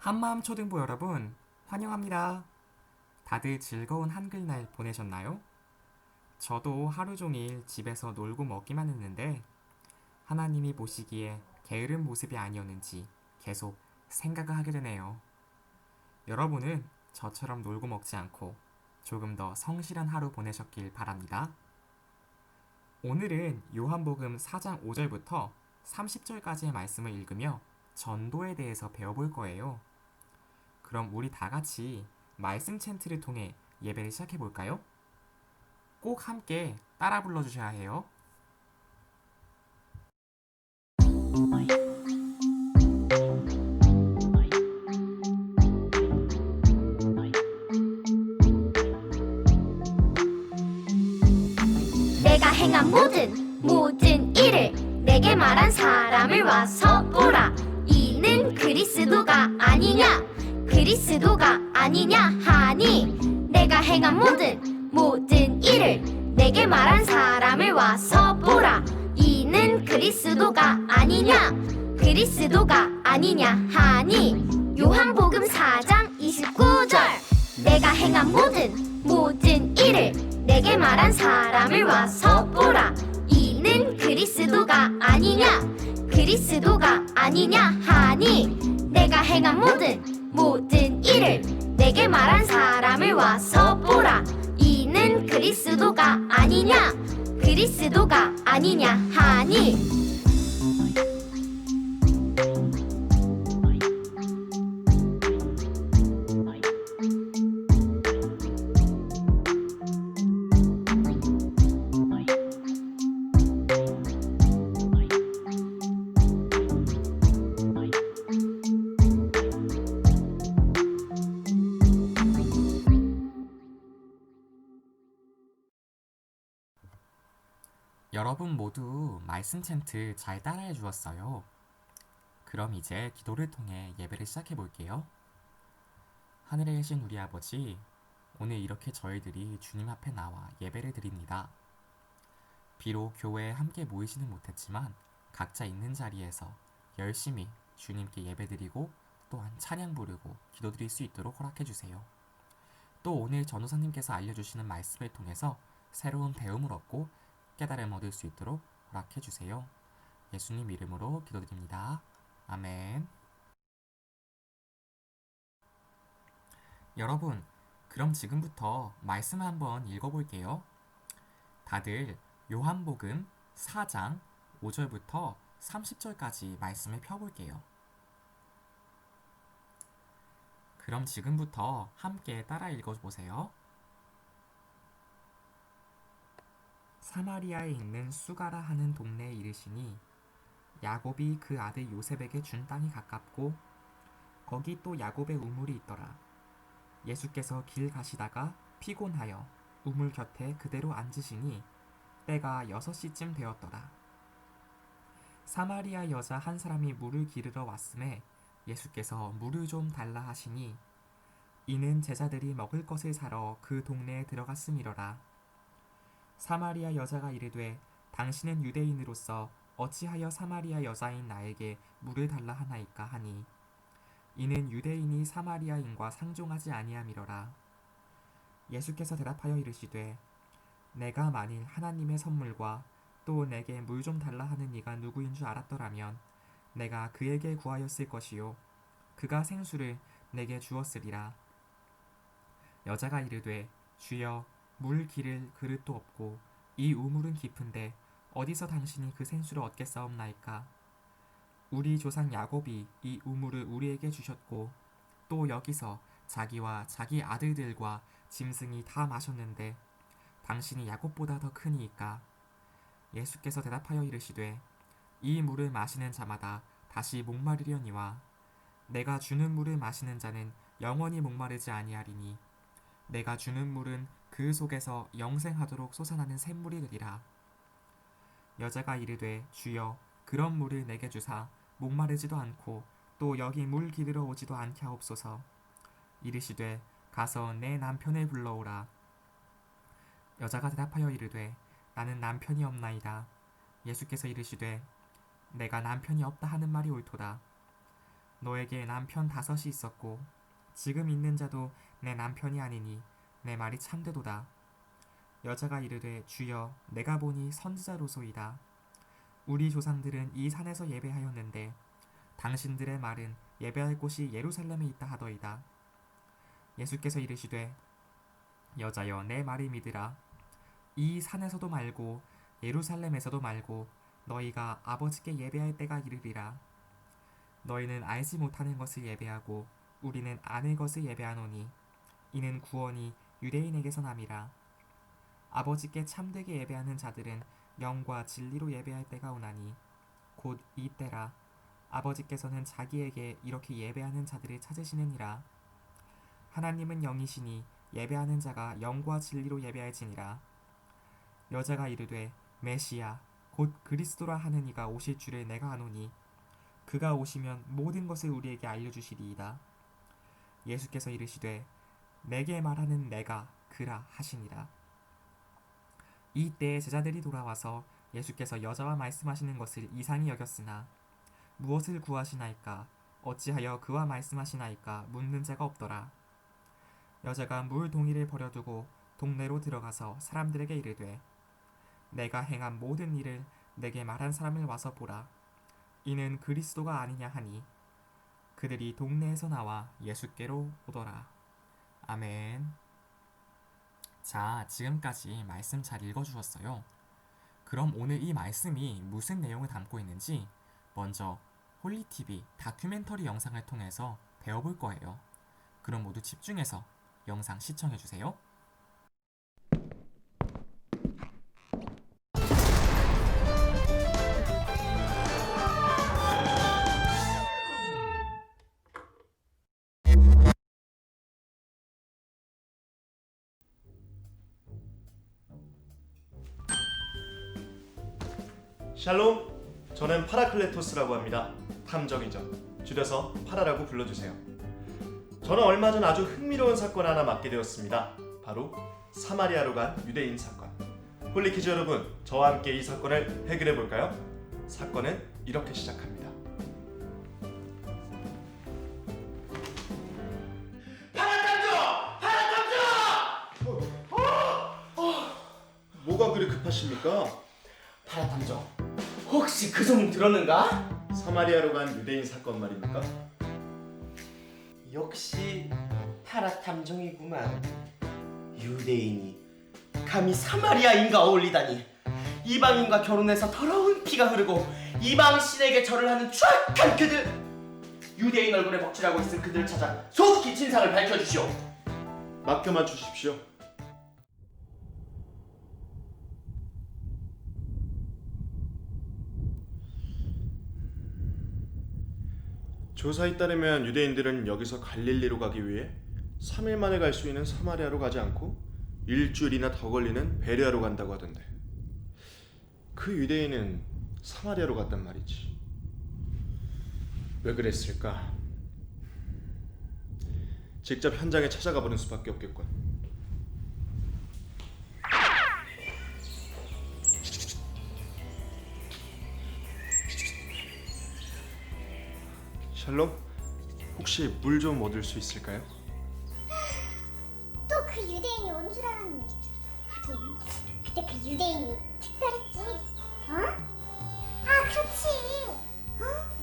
한마음 초등부 여러분, 환영합니다. 다들 즐거운 한글날 보내셨나요? 저도 하루 종일 집에서 놀고 먹기만 했는데 하나님이 보시기에 게으른 모습이 아니었는지 계속 생각을 하게 되네요. 여러분은 저처럼 놀고 먹지 않고 조금 더 성실한 하루 보내셨길 바랍니다. 오늘은 요한복음 4장 5절부터 30절까지의 말씀을 읽으며 전도에 대해서 배워볼 거예요. 그럼 우리 다 같이 말씀 챈트를 통해 예배를 시작해 볼까요? 꼭 함께 따라 불러주셔야 해요. 내가 행한 모든 일을 내게 말한 사람을 와서 보라. 이는 그리스도가 아니냐 하니, 내가 행한 모든 일을 내게 말한 사람을 와서 보라. 이는 그리스도가 아니냐 하니. 요한복음 4장 29절. 내가 행한 모든 일을 내게 말한 사람을 와서 보라. 이는 그리스도가 아니냐 하니. 내가 행한 모든 일을 내게 말한 사람을 와서 보라. 이는 그리스도가 아니냐 하니. 여러분 모두 말씀 챈트 잘 따라해 주었어요. 그럼 이제 기도를 통해 예배를 시작해 볼게요. 하늘에 계신 우리 아버지, 오늘 이렇게 저희들이 주님 앞에 나와 예배를 드립니다. 비록 교회에 함께 모이지는 못했지만 각자 있는 자리에서 열심히 주님께 예배드리고 또한 찬양 부르고 기도드릴 수 있도록 허락해 주세요. 또 오늘 전도사님께서 알려주시는 말씀을 통해서 새로운 배움을 얻고 깨달음 얻을 수 있도록 허락해 주세요. 예수님 이름으로 기도드립니다. 아멘. 여러분, 그럼 지금부터 말씀을 한번 읽어볼게요. 다들 요한복음 4장 5절부터 30절까지 말씀을 펴볼게요. 그럼 지금부터 함께 따라 읽어보세요. 사마리아에 있는 수가라 하는 동네에 이르시니 야곱이 그 아들 요셉에게 준 땅이 가깝고 거기 또 야곱의 우물이 있더라. 예수께서 길 가시다가 피곤하여 우물 곁에 그대로 앉으시니 때가 6시쯤 되었더라. 사마리아 여자 한 사람이 물을 기르러 왔음에 예수께서 물을 좀 달라 하시니 이는 제자들이 먹을 것을 사러 그 동네에 들어갔음이러라. 사마리아 여자가 이르되 당신은 유대인으로서 어찌하여 사마리아 여자인 나에게 물을 달라 하나이까 하니 이는 유대인이 사마리아인과 상종하지 아니함이러라. 예수께서 대답하여 이르시되 내가 만일 하나님의 선물과 또 내게 물 좀 달라 하는 이가 누구인 줄 알았더라면 내가 그에게 구하였을 것이요 그가 생수를 내게 주었으리라. 여자가 이르되 주여 물 기를 그릇도 없고 이 우물은 깊은데 어디서 당신이 그 생수를 얻겠사옵나이까. 우리 조상 야곱이 이 우물을 우리에게 주셨고 또 여기서 자기와 자기 아들들과 짐승이 다 마셨는데 당신이 야곱보다 더 크니이까. 예수께서 대답하여 이르시되 이 물을 마시는 자마다 다시 목마르려니와 내가 주는 물을 마시는 자는 영원히 목마르지 아니하리니 내가 주는 물은 그 속에서 영생하도록 솟아나는 샘물이 되리라. 여자가 이르되 주여 그런 물을 내게 주사 목마르지도 않고 또 여기 물 기르러 오지도 않게 하옵소서. 이르시되 가서 내 남편을 불러오라. 여자가 대답하여 이르되 나는 남편이 없나이다. 예수께서 이르시되 내가 남편이 없다 하는 말이 옳도다. 너에게 남편 5이 있었고 지금 있는 자도 내 남편이 아니니 내 말이 참되도다. 여자가 이르되 주여 내가 보니 선지자로소이다. 우리 조상들은 이 산에서 예배하였는데 당신들의 말은 예배할 곳이 예루살렘에 있다 하더이다. 예수께서 이르시되 여자여 내 말을 믿으라. 이 산에서도 말고 예루살렘에서도 말고 너희가 아버지께 예배할 때가 이르리라. 너희는 알지 못하는 것을 예배하고 우리는 아는 것을 예배하노니 이는 구원이 유대인에게서 남이라. 아버지께 참되게 예배하는 자들은 영과 진리로 예배할 때가 오나니 곧 이 때라. 아버지께서는 자기에게 이렇게 예배하는 자들을 찾으시느니라. 하나님은 영이시니 예배하는 자가 영과 진리로 예배할지니라. 여자가 이르되 메시아 곧 그리스도라 하는 이가 오실 줄을 내가 아노니 그가 오시면 모든 것을 우리에게 알려주시리이다. 예수께서 이르시되 내게 말하는 내가 그라 하시니라. 이때에 제자들이 돌아와서 예수께서 여자와 말씀하시는 것을 이상히 여겼으나 무엇을 구하시나이까 어찌하여 그와 말씀하시나이까 묻는 자가 없더라. 여자가 물 동이를 버려두고 동네로 들어가서 사람들에게 이르되 내가 행한 모든 일을 내게 말한 사람을 와서 보라. 이는 그리스도가 아니냐 하니 그들이 동네에서 나와 예수께로 오더라. 아멘. 자, 지금까지 말씀 잘 읽어주셨어요. 그럼 오늘 이 말씀이 무슨 내용을 담고 있는지 먼저 홀리TV 다큐멘터리 영상을 통해서 배워볼 거예요. 그럼 모두 집중해서 영상 시청해주세요. 샬롬, 저는 파라클레토스라고 합니다. 탐정이죠. 줄여서 파라라고 불러주세요. 저는 얼마 전 아주 흥미로운 사건 하나 맡게 되었습니다. 바로 사마리아로 간 유대인 사건. 홀리키즈 여러분, 저와 함께 이 사건을 해결해 볼까요? 사건은 이렇게 시작합니다. 뭐가 그리 급하십니까? 파라탐정, 혹시 그 소문 들었는가? 사마리아로 간 유대인 사건 말입니까? 역시 파라탐정이구만. 유대인이 감히 사마리아인과 어울리다니. 이방인과 결혼해서 더러운 피가 흐르고 이방 신에게 절을 하는 추악한 그들. 유대인 얼굴에 먹칠하고 있을 그들을 찾아 속히 진상을 밝혀주시오. 맡겨만 주십시오. 조사에 따르면 유대인들은 여기서 갈릴리로 가기 위해 3일 만에 갈 수 있는 사마리아로 가지 않고 일주일이나 더 걸리는 베레아로 간다고 하던데, 그 유대인은 사마리아로 갔단 말이지. 왜 그랬을까? 직접 현장에 찾아가 보는 수밖에 없겠군. 샬롬, 혹시 물 좀 얻을 수 있을까요? 또 그 유대인이 온 줄 알았네. 하긴 그때 그 유대인이 특별했지. 어? 아 그렇지.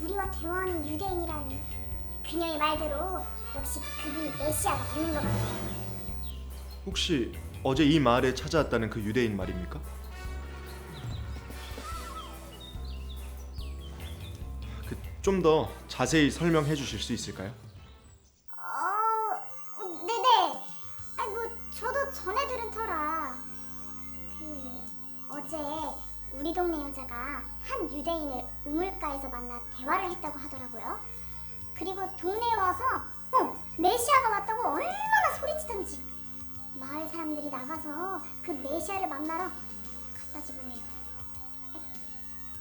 우리와 대화하는 유대인이라니. 그녀의 말대로 역시 그분이 메시아가 되는 것 같아. 혹시 어제 이 마을에 찾아왔다는 그 유대인 말입니까? 좀 더 자세히 설명해 주실 수 있을까요? 네네. 뭐 저도 전에 들은 터라. 어제 우리 동네 여자가 한 유대인을 우물가에서 만나 대화를 했다고 하더라고요. 그리고 동네에 와서 메시아가 왔다고 얼마나 소리치던지. 마을 사람들이 나가서 그 메시아를 만나러 갔다지 뭐예요.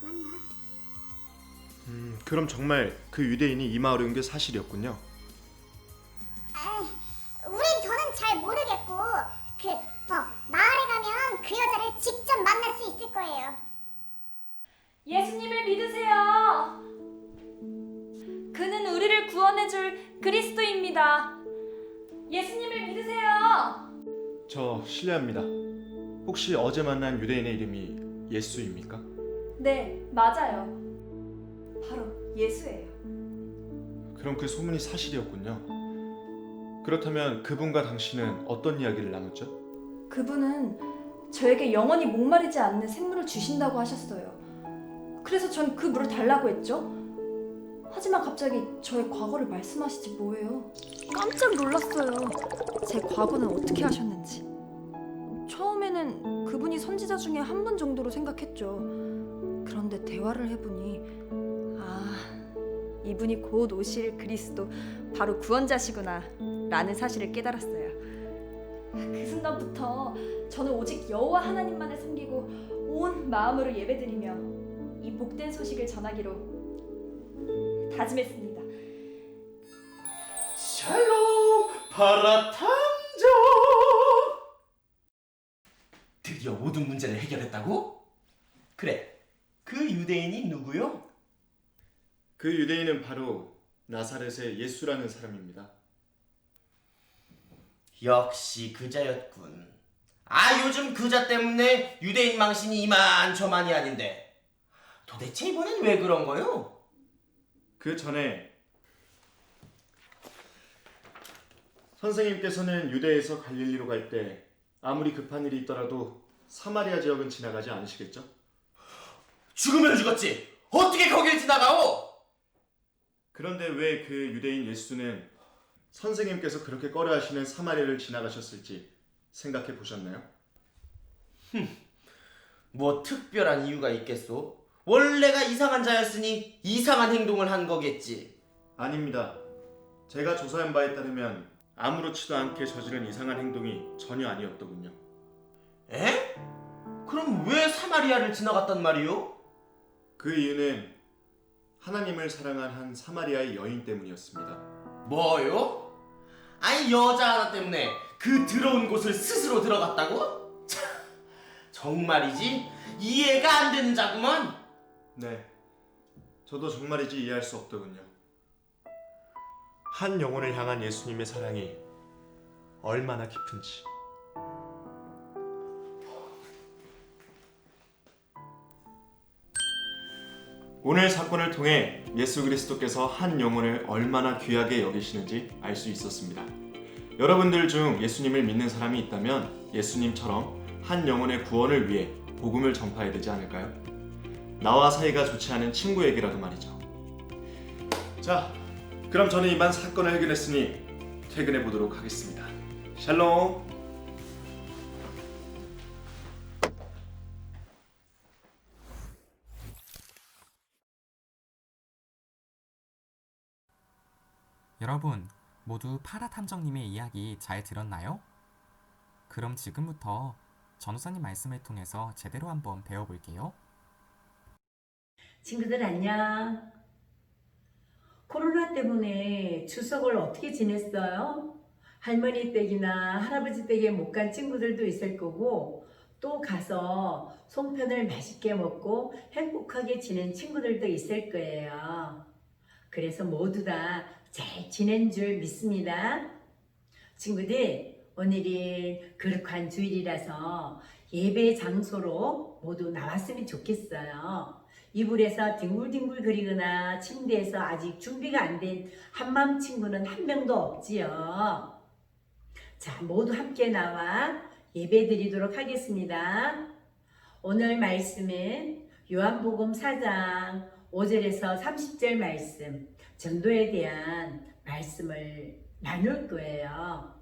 맞나? 그럼 정말 그 유대인이 이 마을에 온 게 사실이었군요. 우린 저는 잘 모르겠고 마을에 가면 그 여자를 직접 만날 수 있을 거예요. 예수님을 믿으세요. 그는 우리를 구원해줄 그리스도입니다. 예수님을 믿으세요. 저 실례합니다. 혹시 어제 만난 유대인의 이름이 예수입니까? 네, 맞아요. 바로 예수예요. 그럼 그 소문이 사실이었군요. 그렇다면 그분과 당신은 어떤 이야기를 나눴죠? 그분은 저에게 영원히 목마르지 않는 생물을 주신다고 하셨어요. 그래서 전 그 물을 달라고 했죠. 하지만 갑자기 저의 과거를 말씀하시지 뭐예요. 깜짝 놀랐어요. 제 과거는 어떻게 하셨는지. 처음에는 그분이 선지자 중에 한 분 정도로 생각했죠. 그런데 대화를 해보니 이분이 곧 오실 그리스도, 바로 구원자시구나 라는 사실을 깨달았어요. 그 순간부터 저는 오직 여호와 하나님만을 섬기고 온 마음으로 예배드리며 이 복된 소식을 전하기로 다짐했습니다. 샬롬 파라탐정! 드디어 모든 문제를 해결했다고? 그래, 그 유대인이 누구요? 그 유대인은 바로 나사렛의 예수라는 사람입니다. 역시 그자였군. 요즘 그자 때문에 유대인 망신이 이만저만이 아닌데 도대체 이번엔 왜 그런 거요? 그 전에 선생님께서는 유대에서 갈릴리로 갈 때 아무리 급한 일이 있더라도 사마리아 지역은 지나가지 않으시겠죠? 죽으면 죽었지 어떻게 거길 지나가오? 그런데 왜 그 유대인 예수는 선생님께서 그렇게 꺼려하시는 사마리아를 지나가셨을지 생각해 보셨나요? 뭐 특별한 이유가 있겠소? 원래가 이상한 자였으니 이상한 행동을 한 거겠지. 아닙니다. 제가 조사한 바에 따르면 아무렇지도 않게 저지른 이상한 행동이 전혀 아니었더군요. 에? 그럼 왜 사마리아를 지나갔단 말이오? 그 이유는 하나님을 사랑한 한 사마리아의 여인 때문이었습니다. 뭐요? 아니 여자 하나 때문에 그 더러운 곳을 스스로 들어갔다고? 참, 정말이지 이해가 안 되는 자구먼. 네, 저도 정말이지 이해할 수 없더군요. 한 영혼을 향한 예수님의 사랑이 얼마나 깊은지. 오늘 사건을 통해 예수 그리스도께서 한 영혼을 얼마나 귀하게 여기시는지 알 수 있었습니다. 여러분들 중 예수님을 믿는 사람이 있다면 예수님처럼 한 영혼의 구원을 위해 복음을 전파해야 되지 않을까요? 나와 사이가 좋지 않은 친구에게라도 말이죠. 자, 그럼 저는 이만 사건을 해결했으니 퇴근해 보도록 하겠습니다. 샬롬. 여러분, 모두 파라 탐정님의 이야기 잘 들었나요? 그럼 지금부터 전우사님 말씀을 통해서 제대로 한번 배워볼게요. 친구들 안녕. 코로나 때문에 추석을 어떻게 지냈어요? 할머니 댁이나 할아버지 댁에 못 간 친구들도 있을 거고 또 가서 송편을 맛있게 먹고 행복하게 지낸 친구들도 있을 거예요. 그래서 모두 다 잘 지낸 줄 믿습니다. 친구들, 오늘은 거룩한 주일이라서 예배 장소로 모두 나왔으면 좋겠어요. 이불에서 뒹굴뒹굴 거리거나 침대에서 아직 준비가 안 된 한맘 친구는 한 명도 없지요. 자, 모두 함께 나와 예배 드리도록 하겠습니다. 오늘 말씀은 요한복음 4장 5절에서 30절 말씀, 전도에 대한 말씀을 나눌 거예요.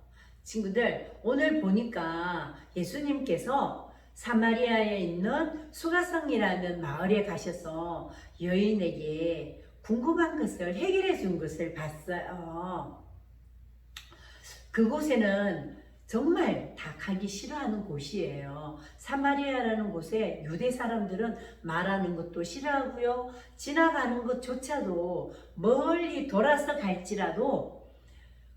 친구들, 오늘 보니까 예수님께서 사마리아에 있는 수가성이라는 마을에 가셔서 여인에게 궁금한 것을 해결해 준 것을 봤어요. 그곳에는 정말 다 가기 싫어하는 곳이에요. 사마리아라는 곳에 유대 사람들은 말하는 것도 싫어하고요. 지나가는 것조차도 멀리 돌아서 갈지라도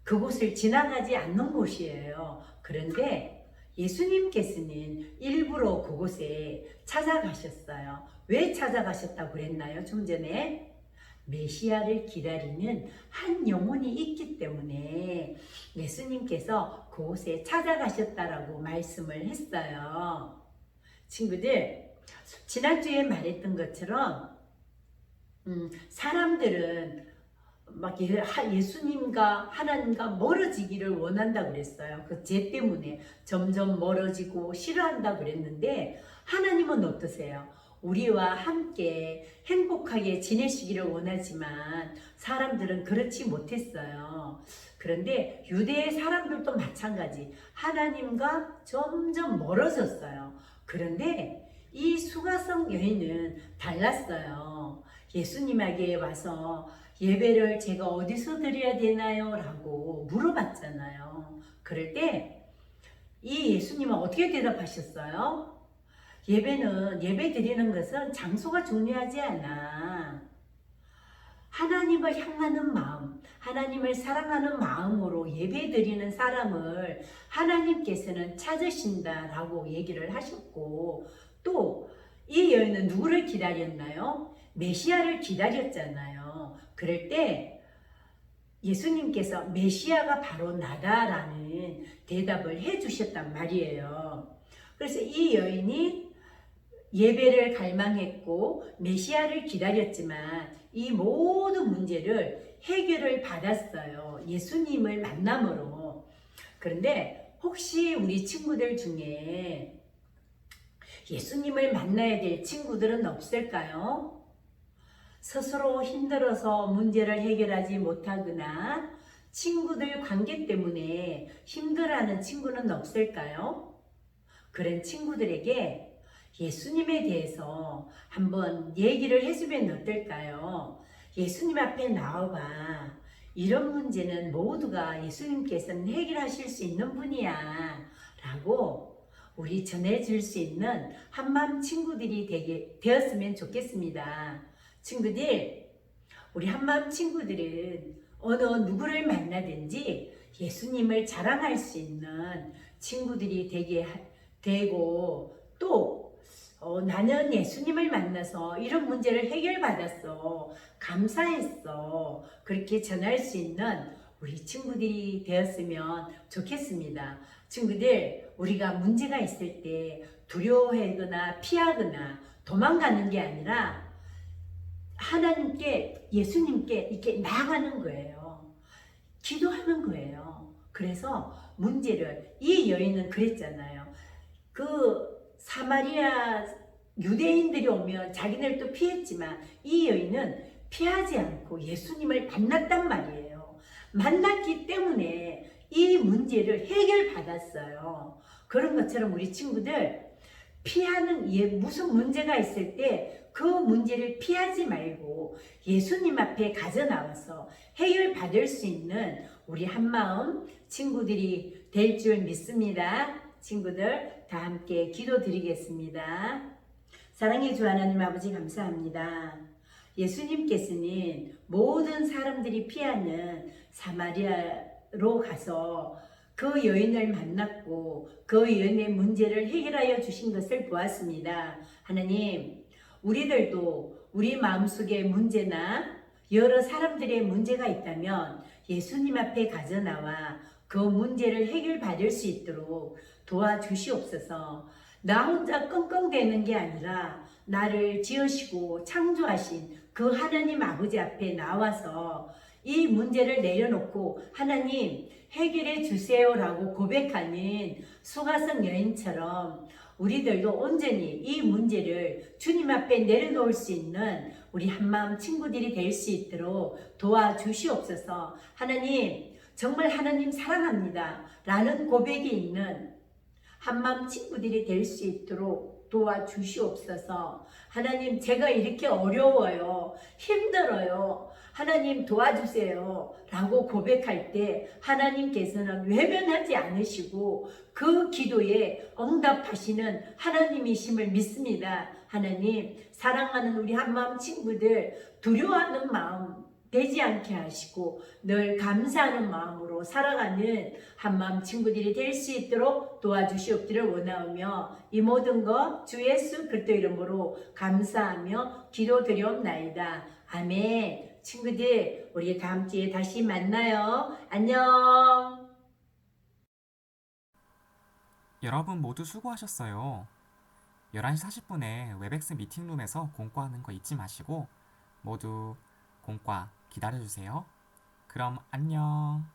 그곳을 지나가지 않는 곳이에요. 그런데 예수님께서는 일부러 그곳에 찾아가셨어요. 왜 찾아가셨다고 그랬나요? 좀 전에 메시아를 기다리는 한 영혼이 있기 때문에 예수님께서 그곳에 찾아가셨다라고 말씀을 했어요. 친구들, 지난주에 말했던 것처럼 사람들은 막 예수님과 하나님과 멀어지기를 원한다고 그랬어요. 그 죄 때문에 점점 멀어지고 싫어한다고 그랬는데 하나님은 어떠세요? 우리와 함께 행복하게 지내시기를 원하지만 사람들은 그렇지 못했어요. 그런데 유대의 사람들도 마찬가지. 하나님과 점점 멀어졌어요. 그런데 이 수가성 여인은 달랐어요. 예수님에게 와서 예배를 제가 어디서 드려야 되나요? 라고 물어봤잖아요. 그럴 때 이 예수님은 어떻게 대답하셨어요? 예배 드리는 것은 장소가 중요하지 않아. 하나님을 향하는 마음, 하나님을 사랑하는 마음으로 예배 드리는 사람을 하나님께서는 찾으신다라고 얘기를 하셨고, 또 이 여인은 누구를 기다렸나요? 메시아를 기다렸잖아요. 그럴 때 예수님께서 메시아가 바로 나다라는 대답을 해주셨단 말이에요. 그래서 이 여인이 예배를 갈망했고 메시아를 기다렸지만 이 모든 문제를 해결을 받았어요. 예수님을 만남으로. 그런데 혹시 우리 친구들 중에 예수님을 만나야 될 친구들은 없을까요? 스스로 힘들어서 문제를 해결하지 못하거나 친구들 관계 때문에 힘들어하는 친구는 없을까요? 그런 친구들에게 예수님에 대해서 한번 얘기를 해주면 어떨까요? 예수님 앞에 나와봐. 이런 문제는 모두가 예수님께서는 해결하실 수 있는 분이야. 라고 우리 전해줄 수 있는 한마음 친구들이 되었으면 좋겠습니다. 친구들, 우리 한마음 친구들은 어느 누구를 만나든지 예수님을 자랑할 수 있는 친구들이 되고 또 나는 예수님을 만나서 이런 문제를 해결받았어. 감사했어. 그렇게 전할 수 있는 우리 친구들이 되었으면 좋겠습니다. 친구들, 우리가 문제가 있을 때 두려워하거나 피하거나 도망가는 게 아니라 하나님께, 예수님께 이렇게 나아가는 거예요. 기도하는 거예요. 그래서 문제를, 이 여인은 그랬잖아요. 그 사마리아 유대인들이 오면 자기들도 피했지만 이 여인은 피하지 않고 예수님을 만났단 말이에요. 만났기 때문에 이 문제를 해결받았어요. 그런 것처럼 우리 친구들 피하는 무슨 문제가 있을 때 그 문제를 피하지 말고 예수님 앞에 가져 나와서 해결받을 수 있는 우리 한마음 친구들이 될 줄 믿습니다. 친구들 다 함께 기도드리겠습니다. 사랑의 주 하나님 아버지 감사합니다. 예수님께서는 모든 사람들이 피하는 사마리아로 가서 그 여인을 만났고 그 여인의 문제를 해결하여 주신 것을 보았습니다. 하나님, 우리들도 우리 마음속에 문제나 여러 사람들의 문제가 있다면 예수님 앞에 가져나와 그 문제를 해결받을 수 있도록 도와주시옵소서. 나 혼자 끙끙대는 게 아니라 나를 지으시고 창조하신 그 하나님 아버지 앞에 나와서 이 문제를 내려놓고 하나님 해결해 주세요라고 고백하는 수가성 여인처럼 우리들도 온전히 이 문제를 주님 앞에 내려놓을 수 있는 우리 한마음 친구들이 될 수 있도록 도와주시옵소서. 하나님, 정말 하나님 사랑합니다 라는 고백이 있는 한마음 친구들이 될 수 있도록 도와주시옵소서. 하나님, 제가 이렇게 어려워요, 힘들어요, 하나님 도와주세요 라고 고백할 때 하나님께서는 외면하지 않으시고 그 기도에 응답하시는 하나님이심을 믿습니다. 하나님, 사랑하는 우리 한마음 친구들 두려워하는 마음 되지 않게 하시고 늘 감사하는 마음으로 살아가는 한마음 친구들이 될 수 있도록 도와주시옵기를 원하오며 이 모든 것 주 예수 그리스도 이름으로 감사하며 기도드리옵나이다. 아멘. 친구들, 우리 다음 주에 다시 만나요. 안녕. 여러분 모두 수고하셨어요. 11시 40분에 웹엑스 미팅룸에서 공과하는 거 잊지 마시고 모두 공과 기다려주세요. 그럼 안녕.